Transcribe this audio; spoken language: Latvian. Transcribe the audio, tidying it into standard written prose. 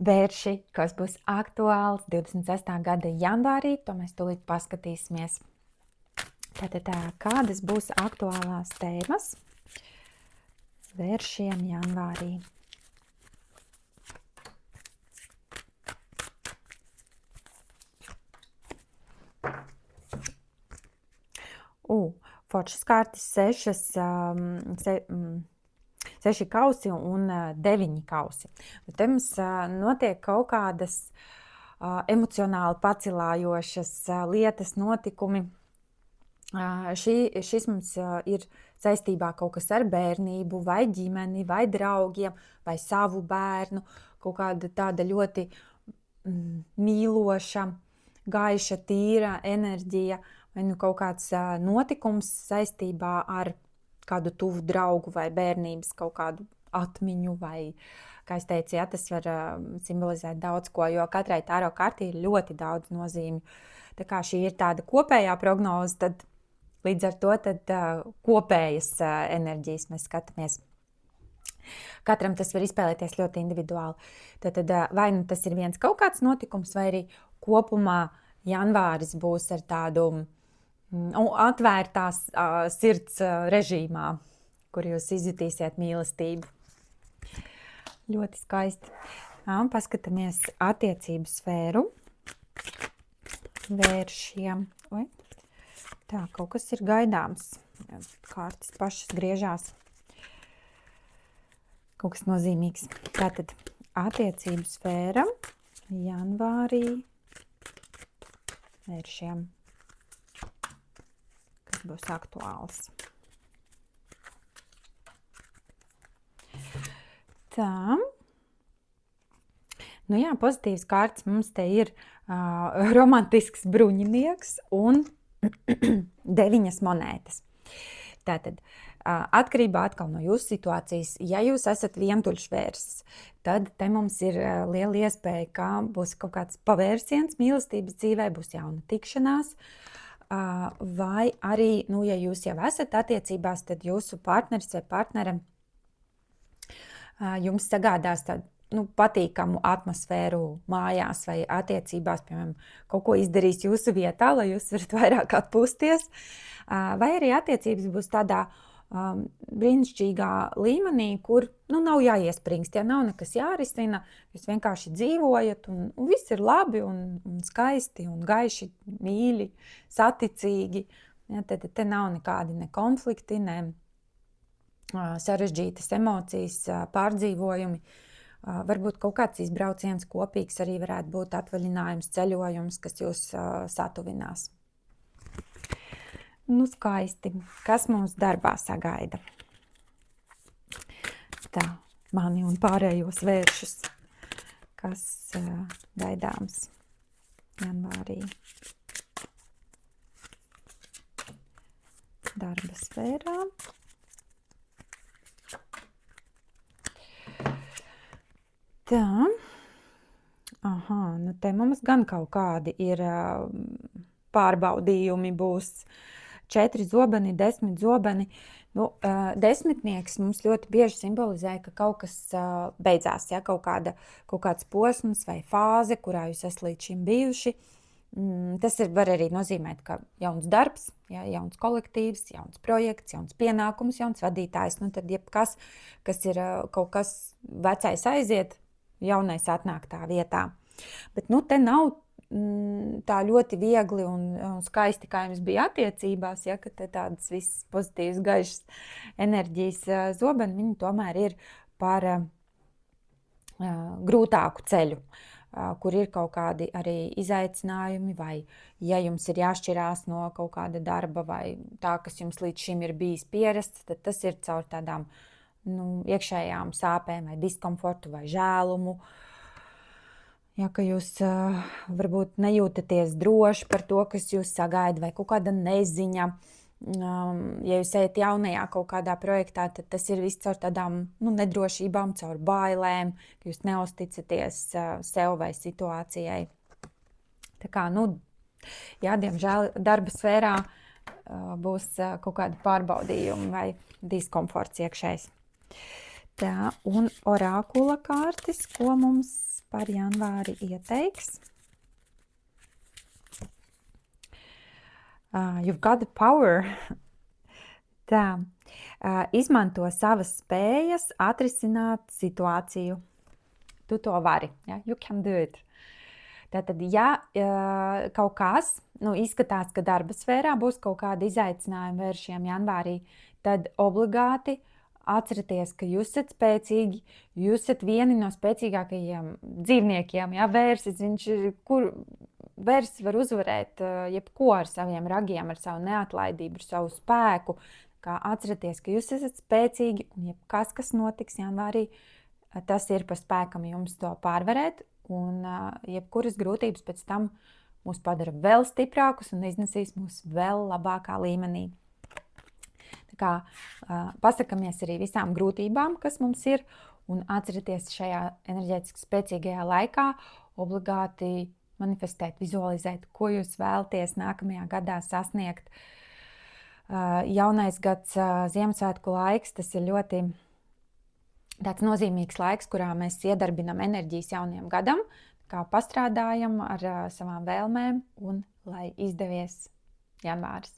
Vērši, kas būs aktuāls 26. gada janvārī, to mēs tūlīt paskatīsimies. Tātad kādas būs aktuālās tēmas vēršiem janvārī? Foršas kārtas 6 kausi un 9 kausi. Bet te mums notiek kaut kādas emocionāli pacilājošas lietas, notikumi. Šis mums ir saistībā kaut kas ar bērnību, vai ģimeni, vai draugiem, vai savu bērnu. Kaut kāda tāda ļoti mīloša, gaiša, tīra enerģija, vai nu kaut kāds notikums saistībā ar kādu tuvu draugu vai bērnības kaut kādu atmiņu, vai, kā es teicu, tas var simbolizēt daudz ko, jo katrai tāro kartī ir ļoti daudz nozīmju. Tā kā šī ir tāda kopējā prognoze, tad līdz ar to kopējas enerģijas mēs skatāmies. Katram tas var izspēlēties ļoti individuāli. Tad vai nu tas ir viens kaut kāds notikums, vai arī kopumā janvāris būs ar tādu atvērtās sirds režīmā, kur jūs izjutīsiet mīlestību. Ļoti skaisti. Paskatāmies attiecību sfēru vēršiem. Tā, kaut kas ir gaidāms. Kārtas pašas griežās. Kaut kas nozīmīgs. Tātad attiecību sfēra janvārī vēršiem. Kas būs aktuāls. Tā. Nu jā, pozitīvs kārtas mums te ir romantisks bruņinieks un 9 monētas. Tātad, atkarībā atkal no jūsu situācijas, ja jūs esat vientuļš vērsis, tad te mums ir liela iespēja, ka būs kaut kāds pavērsiens mīlestības dzīvē, būs jauna tikšanās, vai arī, ja jūs jau esat attiecībās, tad jūsu partneris vai partnere jums sagādās tādu patīkamu atmosfēru mājās vai attiecībās, piemēram, kaut ko izdarīs jūsu vietā, lai jūs varat vairāk atpūsties, vai arī attiecības būs tādā brīnišķīgā līmenī, kur nav jāiespringst, nav nekas jārisina, jūs vienkārši dzīvojat un viss ir labi un skaisti un gaiši, mīļi, saticīgi. Tad te nav nekādi ne konflikti, ne sarežģītas emocijas, pārdzīvojumi. Varbūt kaut kāds izbrauciens kopīgs arī varētu būt atvaļinājums, ceļojums, kas jūs satuvinās. Skaisti. Kas mums darbā sagaida? Tā, mani un pārējos vēršus. Kas gaidāms janvārī? Darba sfērā. Tā. Te mums gan kaut kādi ir pārbaudījumi būs. 4 zobeni, 10 zobeni. Desmitnieks mums ļoti bieži simbolizē, ka kaut kas beidzās, kaut kāds posms vai fāze, kurā jūs esat līdz šim bijuši. Tas var arī nozīmēt, ka jauns darbs, jauns kolektīvs, jauns projekts, jauns pienākums, jauns vadītājs. Tad jebkas, kas ir kaut kas vecais aiziet, jaunais atnāk tā vietā. Bet te nav tā ļoti viegli un skaisti, kā jums bija attiecībās, ka te tādas visas pozitīvas, gaišas enerģijas zobeni, viņi tomēr ir par grūtāku ceļu, kur ir kaut kādi arī izaicinājumi, vai ja jums ir jāšķirās no kaut kāda darba, vai tā, kas jums līdz šim ir bijis pierasts, tad tas ir caur tādām iekšējām sāpēm vai diskomfortu vai žēlumu. Ka jūs varbūt nejūtaties droši par to, kas jūs sagaida, vai kaut kāda neziņa. Ja jūs ejat jaunajā kaut kādā projektā, tad tas ir viss caur tādām nedrošībām, caur bailēm, ka jūs neusticaties sev vai situācijai. Tā kā, diemžēl darba sfērā būs kaut kādi pārbaudījumi vai diskomforts iekšējs. Tā, un orākula kārtis, ko mums par janvāri ieteiks. You've got the power. Tā, izmanto savas spējas atrisināt situāciju. Tu to vari, ja? You can do it. Tātad, ja kaut kas izskatās, ka darba sfērā būs kaut kādi izaicinājumi vēršiem janvārī, tad obligāti atcerieties, ka jūs esat spēcīgi, jūs esat vieni no spēcīgākajiem dzīvniekiem. Ja? Vērsis var uzvarēt jebko ar saviem ragiem, ar savu neatlaidību, ar savu spēku. Atcerieties, ka jūs esat spēcīgi un jebkas, kas notiks janvārī, tas ir pa spēkam jums to pārvarēt. Un jebkuras grūtības pēc tam mūs padara vēl stiprākus un iznesīs mūs vēl labākā līmenī. Tā kā pasakamies arī visām grūtībām, kas mums ir, un atcerieties šajā enerģētiski spēcīgajā laikā obligāti manifestēt, vizualizēt, ko jūs vēlaties nākamajā gadā sasniegt. Jaunais gads, Ziemassvētku laiks, tas ir ļoti tāds nozīmīgs laiks, kurā mēs iedarbinam enerģijas jaunajam gadam, kā pastrādājam ar savām vēlmēm un lai izdevies janvāris.